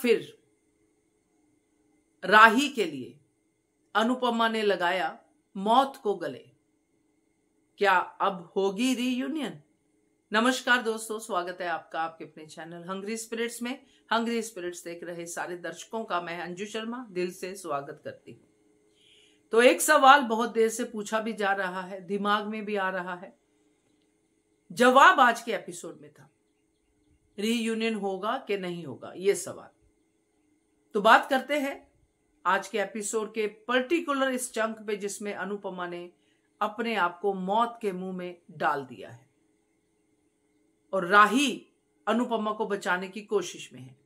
फिर राही के लिए अनुपमा ने लगाया मौत को गले। क्या अब होगी रीयूनियन? नमस्कार दोस्तों, स्वागत है आपका आपके अपने चैनल हंग्री स्पिरिट्स में। हंग्री स्पिरिट्स देख रहे सारे दर्शकों का मैं अंजू शर्मा दिल से स्वागत करती हूँ। तो एक सवाल बहुत देर से पूछा भी जा रहा है, दिमाग में भी आ रहा है, जवाब आज के एपिसोड में था, रीयूनियन होगा कि नहीं होगा, ये सवाल। तो बात करते हैं आज के एपिसोड के पर्टिकुलर इस चंक पे जिसमें अनुपमा ने अपने आप को मौत के मुंह में डाल दिया है और राही अनुपमा को बचाने की कोशिश में है।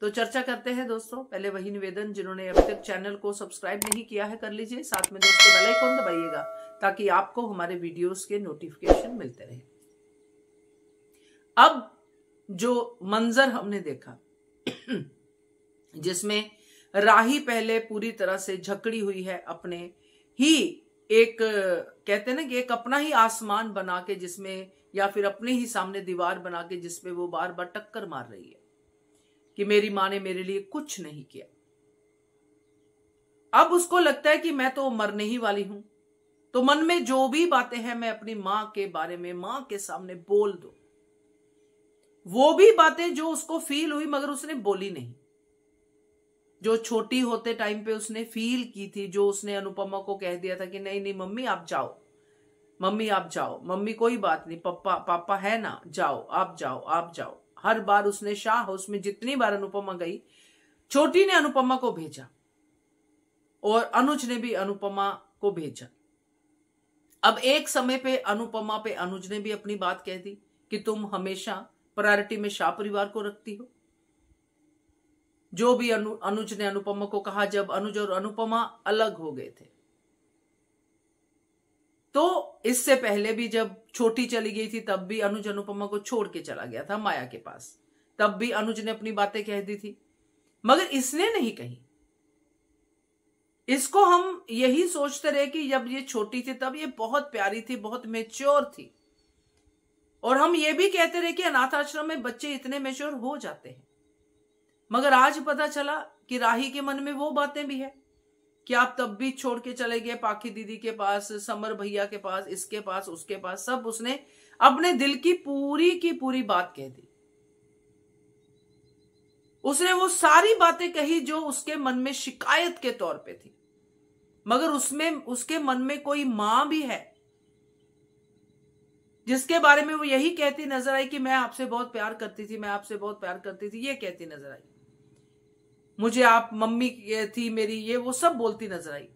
तो चर्चा करते हैं दोस्तों। पहले वही निवेदन, जिन्होंने अभी तक चैनल को सब्सक्राइब नहीं किया है कर लीजिए, साथ में दोस्तों बेल आइकन दबाइएगा ताकि आपको हमारे वीडियोस के नोटिफिकेशन मिलते रहे। अब जो मंजर हमने देखा जिसमें राही पहले पूरी तरह से झकड़ी हुई है, अपने ही एक कहते हैं ना कि एक अपना ही आसमान बना के, जिसमें या फिर अपने ही सामने दीवार बना के जिसमें वो बार बार टक्कर मार रही है कि मेरी माँ ने मेरे लिए कुछ नहीं किया। अब उसको लगता है कि मैं तो मरने ही वाली हूं, तो मन में जो भी बातें हैं मैं अपनी माँ के बारे में माँ के सामने बोल दूं। वो भी बातें जो उसको फील हुई मगर उसने बोली नहीं, जो छोटी होते टाइम पे उसने फील की थी, जो उसने अनुपमा को कह दिया था कि नहीं नहीं मम्मी आप जाओ, मम्मी आप जाओ, मम्मी कोई बात नहीं, पापा पापा है ना, जाओ आप जाओ आप जाओ। हर बार उसने शाह हाउस में जितनी बार अनुपमा गई, छोटी ने अनुपमा को भेजा और अनुज ने भी अनुपमा को भेजा। अब एक समय पे अनुपमा पे अनुज ने भी अपनी बात कह दी कि तुम हमेशा प्रायोरिटी में शाह परिवार को रखती हो। जो भी अनुज ने अनुपमा को कहा, जब अनुज और अनुपमा अलग हो गए थे, तो इससे पहले भी जब छोटी चली गई थी तब भी अनुज अनुपमा को छोड़ के चला गया था माया के पास, तब भी अनुज ने अपनी बातें कह दी थी, मगर इसने नहीं कही। इसको हम यही सोचते रहे कि जब ये छोटी थी तब ये बहुत प्यारी थी, बहुत मैच्योर थी, और हम ये भी कहते रहे कि अनाथ आश्रम में बच्चे इतने मैच्योर हो जाते हैं। मगर आज पता चला कि राही के मन में वो बातें भी है कि आप तब भी छोड़ के चले गए पाखी दीदी के पास, समर भैया के पास, इसके पास उसके पास, सब उसने अपने दिल की पूरी बात कह दी। उसने वो सारी बातें कही जो उसके मन में शिकायत के तौर पे थी, मगर उसमें उसके मन में कोई मां भी है जिसके बारे में वो यही कहती नजर आई कि मैं आपसे बहुत प्यार करती थी, मैं आपसे बहुत प्यार करती थी, ये कहती नजर आई, मुझे आप मम्मी थी मेरी, ये वो सब बोलती नजर आई।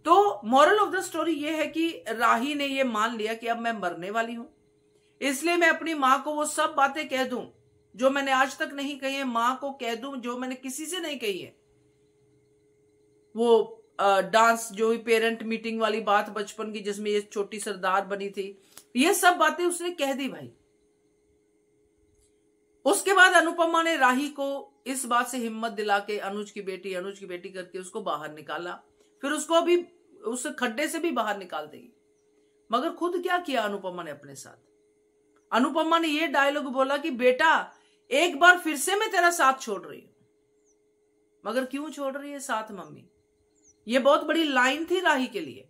तो मॉरल ऑफ द स्टोरी ये है कि राही ने ये मान लिया कि अब मैं मरने वाली हूं, इसलिए मैं अपनी मां को वो सब बातें कह दूं जो मैंने आज तक नहीं कही है, मां को कह दूं जो मैंने किसी से नहीं कही है। वो डांस जो भी पेरेंट मीटिंग वाली बात बचपन की जिसमें ये छोटी सरदार बनी थी, ये सब बातें उसने कह दी भाई। उसके बाद अनुपमा ने राही को इस बात से हिम्मत दिला के अनुज की बेटी करके उसको बाहर निकाला, फिर उसको अभी उस खड्डे से भी बाहर निकाल देगी। मगर खुद क्या किया अनुपमा ने अपने साथ? अनुपमा ने ये डायलॉग बोला कि बेटा एक बार फिर से मैं तेरा साथ छोड़ रही हूं। मगर क्यों छोड़ रही है साथ मम्मी? ये बहुत बड़ी लाइन थी राही के लिए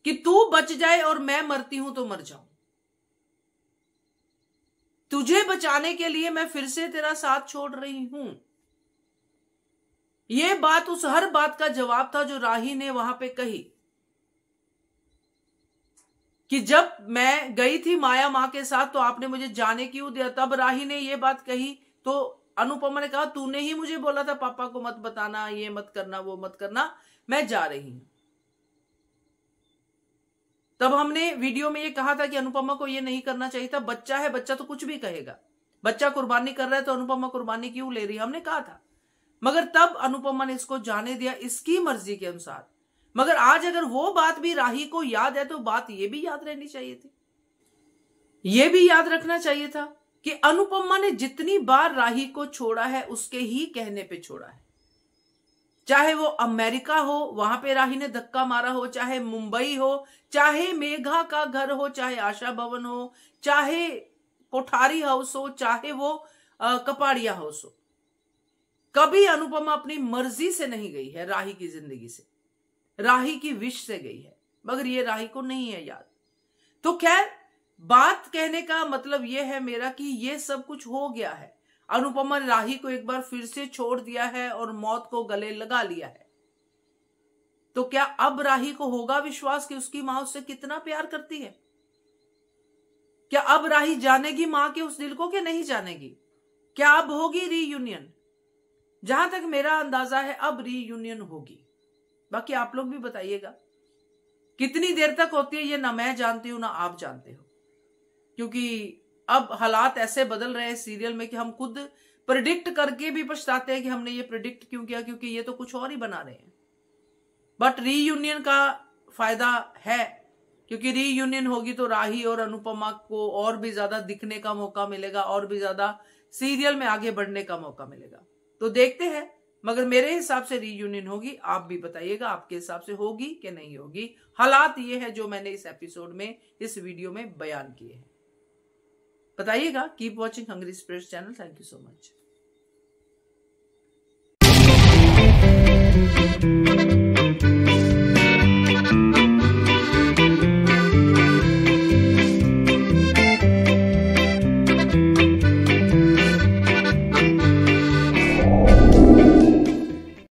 कि तू बच जाए और मैं मरती हूं तो मर जाऊं, तुझे बचाने के लिए मैं फिर से तेरा साथ छोड़ रही हूं। यह बात उस हर बात का जवाब था जो राही ने वहां पे कही कि जब मैं गई थी माया मां के साथ तो आपने मुझे जाने क्यों दिया। तब राही ने यह बात कही तो अनुपमा ने कहा तूने ही मुझे बोला था पापा को मत बताना, ये मत करना, वो मत करना, मैं जा रही हूं। तब हमने वीडियो में ये कहा था कि अनुपमा को ये नहीं करना चाहिए था, बच्चा है, बच्चा तो कुछ भी कहेगा, बच्चा कुर्बानी कर रहा है तो अनुपमा कुर्बानी क्यों ले रही है, हमने कहा था। मगर तब अनुपमा ने इसको जाने दिया इसकी मर्जी के अनुसार। मगर आज अगर वो बात भी राही को याद है तो बात ये भी याद रहनी चाहिए थी, ये भी याद रखना चाहिए था कि अनुपमा ने जितनी बार राही को छोड़ा है उसके ही कहने पे छोड़ा है। चाहे वो अमेरिका हो, वहां पे राही ने धक्का मारा हो, चाहे मुंबई हो, चाहे मेघा का घर हो, चाहे आशा भवन हो, चाहे कोठारी हाउस हो, चाहे वो कपाड़िया हाउस हो, कभी अनुपमा अपनी मर्जी से नहीं गई है राही की जिंदगी से, राही की विश से गई है, मगर ये राही को नहीं है याद। तो खैर, बात कहने का मतलब यह है मेरा कि ये सब कुछ हो गया है। अनुपमा ने राही को एक बार फिर से छोड़ दिया है और मौत को गले लगा लिया है। तो क्या अब राही को होगा विश्वास कि उसकी मां उससे कितना प्यार करती है? क्या अब राही जानेगी मां के उस दिल को कि नहीं जानेगी? क्या अब होगी रीयूनियन? जहां तक मेरा अंदाजा है अब रीयूनियन होगी। बाकी आप लोग भी बताइएगा कितनी देर तक होती है, ये ना मैं जानती हूं ना आप जानते हो, क्योंकि अब हालात ऐसे बदल रहे हैं सीरियल में कि हम खुद प्रेडिक्ट करके भी पछताते हैं कि हमने ये प्रेडिक्ट क्यों किया, क्योंकि ये तो कुछ और ही बना रहे हैं। बट रीयूनियन का फायदा है, क्योंकि रीयूनियन होगी तो राही और अनुपमा को और भी ज्यादा दिखने का मौका मिलेगा, और भी ज्यादा सीरियल में आगे बढ़ने का मौका मिलेगा। तो देखते हैं, मगर मेरे हिसाब से रीयूनियन होगी। आप भी बताइएगा आपके हिसाब से होगी कि नहीं होगी। हालात ये है जो मैंने इस एपिसोड में, इस वीडियो में बयान किए हैं। बताइएगा। Keep watching Hungry Spirits channel. Thank you so much.